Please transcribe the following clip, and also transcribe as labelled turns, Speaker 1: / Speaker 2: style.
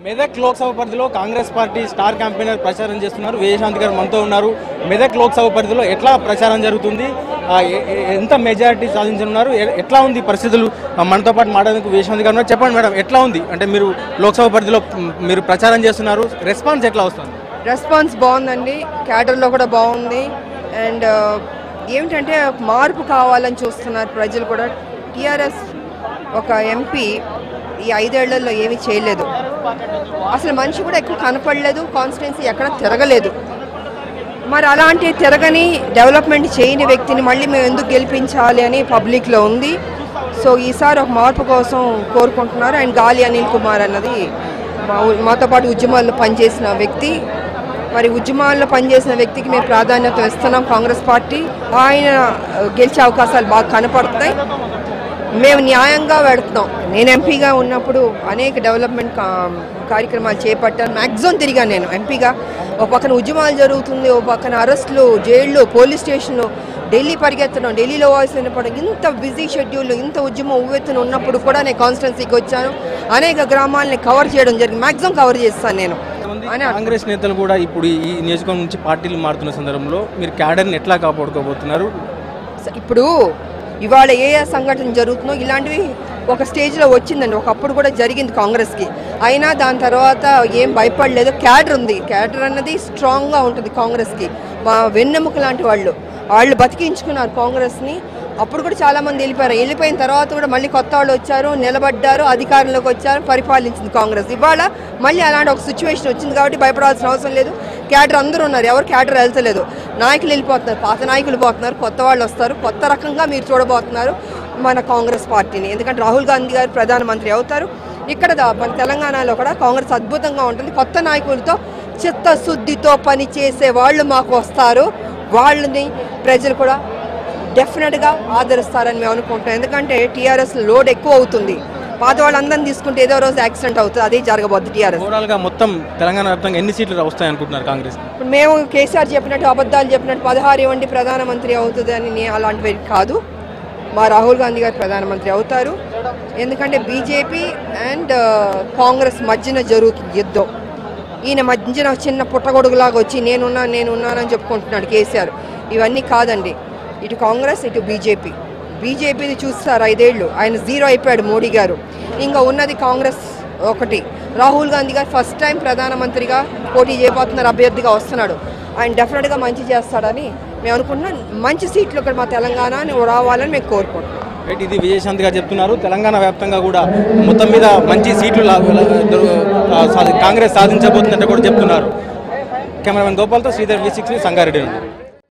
Speaker 1: మెదక్ లోక్సభ పరిధిలో Congress party star campaigner ప్రచారం చేస్తున్నారు. విజయశాంతి గారు మనతో ఉన్నారు. మెదక్ లోక్సభ పరిధిలో ఎట్లా ప్రచారం జరుగుతుంది, ఎంత మెజారిటీ సాధించనున్నారు, ఎట్లా ఉంది పరిస్థితులు, మనతో పాటు మాట్లాడేందుకు విజయశాంతి గారు ఉన్నారు. చెప్పండి మేడం, ఎట్లా ఉంది? అంటే మీరు లోక్సభ పరిధిలో మీరు ప్రచారం చేస్తున్నారు, రెస్పాన్స్ ఎట్లా వస్తుంది?
Speaker 2: రెస్పాన్స్ బాగుందండి, క్యాడర్లో కూడా బాగుంది. అండ్ ఏమిటంటే మార్పు కావాలని చూస్తున్నారు ప్రజలు కూడా. టీఆర్ఎస్ ఒక ఎంపీ ఈ 5 ఏళ్లలో ఏమీ చేయలేదు, అసలు మనిషి కూడా ఎక్కువ కనపడలేదు, కాన్స్టిట్యున్సీ ఎక్కడ తిరగలేదు. మరి అలాంటి తిరగని డెవలప్మెంట్ చేయని వ్యక్తిని మళ్ళీ మేము ఎందుకు గెలిపించాలి అని పబ్లిక్లో ఉంది. సో ఈసారి ఒక మార్పు కోసం కోరుకుంటున్నారు. అండ్ గాలి అనిల్ కుమార్ అన్నది మాతో పాటు ఉద్యమాల్లో పనిచేసిన వ్యక్తి. మరి ఉద్యమాల్లో పనిచేసిన వ్యక్తికి మేము ప్రాధాన్యత ఇస్తున్నాం కాంగ్రెస్ పార్టీ. ఆయన గెలిచే అవకాశాలు బాగా కనపడుతున్నాయి. మేము న్యాయంగా పెడుతున్నాం. నేను ఎంపీగా ఉన్నప్పుడు అనేక డెవలప్మెంట్ కార్యక్రమాలు చేపట్టాను. మ్యాక్సిమం తిరిగాను నేను ఎంపీగా. ఒక పక్కన ఉద్యమాలు జరుగుతుంది, ఒక పక్కన అరెస్టులు, జైళ్ళు, పోలీస్ స్టేషన్లు, ఢిల్లీ పరిగెత్తడం, ఢిల్లీలో వాయిస్ వినపడడం, ఇంత బిజీ షెడ్యూల్, ఇంత ఉద్యమం ఉవ్వెత్తున ఉన్నప్పుడు కూడా నేను కాన్స్టిట్యున్సీకి వచ్చాను. అనేక గ్రామాలని కవర్ చేయడం జరిగింది, మ్యాక్సిమం కవర్ చేస్తాను నేను.
Speaker 1: కాంగ్రెస్ నేతలు కూడా ఇప్పుడు ఈ నియోజకవర్గం నుంచి పార్టీలు మారుతున్న సందర్భంలో మీరు క్యాడర్ని ఎట్లా కాపాడుకోబోతున్నారు?
Speaker 2: ఇప్పుడు ఇవాళ ఏ సంఘటన జరుగుతుందో ఇలాంటివి ఒక స్టేజ్లో వచ్చిందండి, ఒకప్పుడు కూడా జరిగింది కాంగ్రెస్కి. అయినా దాని తర్వాత ఏం భయపడలేదు. క్యాడర్ ఉంది, క్యాడర్ అన్నది స్ట్రాంగ్గా ఉంటుంది కాంగ్రెస్కి. మా వెన్నెముక లాంటి వాళ్ళు బతికించుకున్నారు కాంగ్రెస్ని. అప్పుడు కూడా చాలామంది వెళ్ళిపోయిన తర్వాత కూడా మళ్ళీ కొత్త వాళ్ళు వచ్చారు, నిలబడ్డారు, అధికారంలోకి వచ్చారు, పరిపాలించింది కాంగ్రెస్. ఇవాళ మళ్ళీ అలాంటి ఒక సిచ్యువేషన్ వచ్చింది కాబట్టి భయపడాల్సిన అవసరం లేదు. క్యాడర్ అందరూ ఉన్నారు, ఎవరు క్యాడర్ వెళ్తలేదు. నాయకులు వెళ్ళిపోతున్నారు, పాత నాయకులు పోతున్నారు, కొత్త వాళ్ళు వస్తారు. కొత్త రకంగా మీరు చూడబోతున్నారు మన కాంగ్రెస్ పార్టీని. ఎందుకంటే రాహుల్ గాంధీ గారు ప్రధానమంత్రి అవుతారు. ఇక్కడ మన తెలంగాణలో కూడా కాంగ్రెస్ అద్భుతంగా ఉంటుంది. కొత్త నాయకులతో చిత్తశుద్ధితో పనిచేసే వాళ్ళు మాకు వస్తారు. వాళ్ళని ప్రజలు కూడా డెఫినెట్గా ఆదరిస్తారని మేము అనుకుంటాం. ఎందుకంటే టీఆర్ఎస్ లోడ్ ఎక్కువ అవుతుంది. పాత వాళ్ళందరినీ తీసుకుంటే ఏదో రోజు యాక్సిడెంట్ అవుతుంది, అదే జరగబోద్ది. టీఆర్ఎస్
Speaker 1: ఓవరాల్గా మొత్తం తెలంగాణ వ్యాప్తంగా ఎన్ని సీట్లు వస్తాయి అనుకుంటున్నారు కాంగ్రెస్?
Speaker 2: మేము కేసీఆర్ చెప్పినట్టు అబద్ధాలు చెప్పినట్టు 16 ఇవ్వండి ప్రధానమంత్రి అవుతుంది అని అలాంటివి కాదు. మా రాహుల్ గాంధీ గారు ప్రధానమంత్రి అవుతారు. ఎందుకంటే బీజేపీ అండ్ కాంగ్రెస్ మధ్యన జరుగుతుంది యుద్ధం. ఈయన మధ్యన చిన్న పుట్టగొడుగులాగా వచ్చి నేనున్నానని చెప్పుకుంటున్నాడు కేసీఆర్. ఇవన్నీ కాదండి. ఇటు కాంగ్రెస్, ఇటు బీజేపీని చూస్తారు 5 ఏళ్ళు. ఆయన 0 అయిపోయాడు మోడీ గారు. ఇంకా ఉన్నది కాంగ్రెస్ ఒకటి. రాహుల్ గాంధీ గారు ఫస్ట్ టైం ప్రధానమంత్రిగా పోటీ చేయబోతున్నారు, అభ్యర్థిగా వస్తున్నాడు. ఆయన డెఫినెట్గా మంచి చేస్తాడని మేము అనుకుంటున్నాం. మంచి సీట్లు ఇక్కడ మా తెలంగాణ రావాలని మేము కోరుకుంటున్నాం.
Speaker 1: ఇది విజయశాంతి గారు చెప్తున్నారు. తెలంగాణ వ్యాప్తంగా కూడా మొత్తం మీద మంచి సీట్లు కాంగ్రెస్ సాధించబోతుందంటే కూడా చెప్తున్నారు. కెమెరామెన్ గోపాల్తో శ్రీధర్, V6 సంగారెడ్డి.